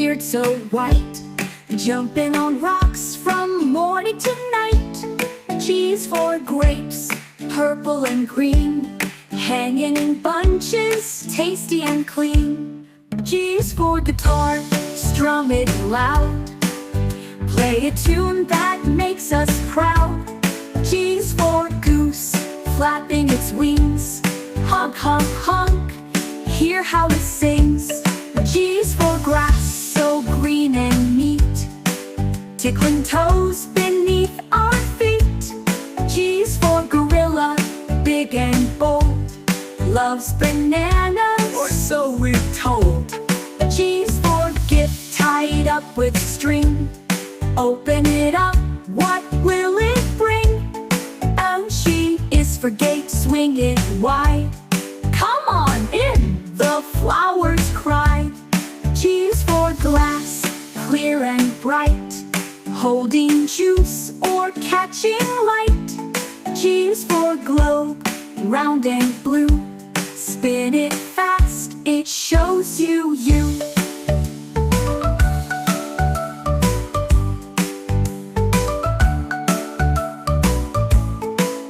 beard so white, jumping on rocks from morning to night. G's for grapes, purple and green, hanging in bunches, tasty and clean. G's for guitar, strum it loud, play a tune that makes us proud. G's for goose, flapping its wings, honk, honk, honk, hear how it sings. G's for grass, so green and neat, tickling toes beneath our feet. G's for gorilla, big and bold, loves bananas, or so we're told. G's for gift, tied up with string, open it up, what will it bring? G is for gate, swing it wide, come on in, the flowers cried. G's for glass, clear and bright, holding juice or catching light. G's for globe, round and blue, spin it fast, it shows you you.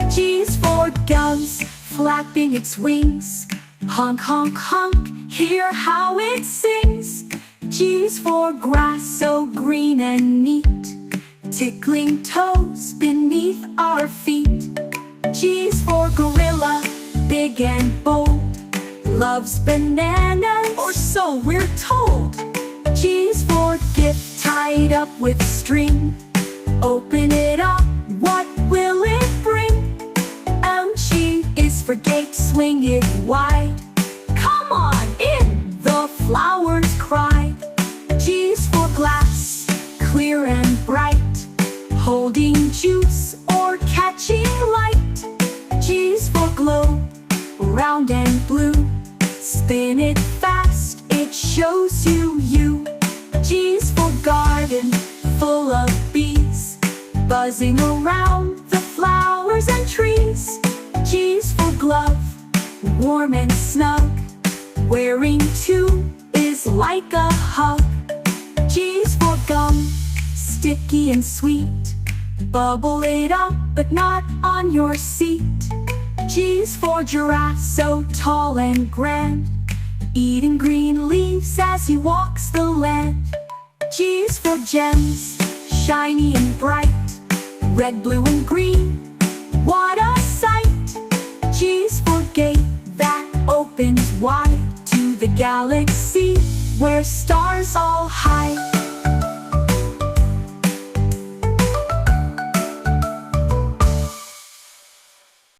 G's for doves, flapping its wings, honk, honk, honk, hear how it sings. G's for grass, so green and neat, tickling toes beneath our feet. G's for gorilla, big and bold, loves bananas, or so we're told. G's for gift, tied up with string, open it up, what will it bring? G is for gate, swing it wide, come on in, the flowers cried. G's for glass, clear and bright, holding juice or catching light. G's for globe, round and blue, spin it fast, it shows you you. G's for garden, full of bees, buzzing around the flowers and trees. G's for glove, warm and snug, wearing two is like a hug. G's for gum, sticky and sweet, bubble it up but not on your seat. G's for giraffe, so tall and grand, eating green leaves as he walks the land. G's for gems, shiny and bright, red, blue and green, what a sight. G's for gate, that opens wide to the galaxy where stars all hide.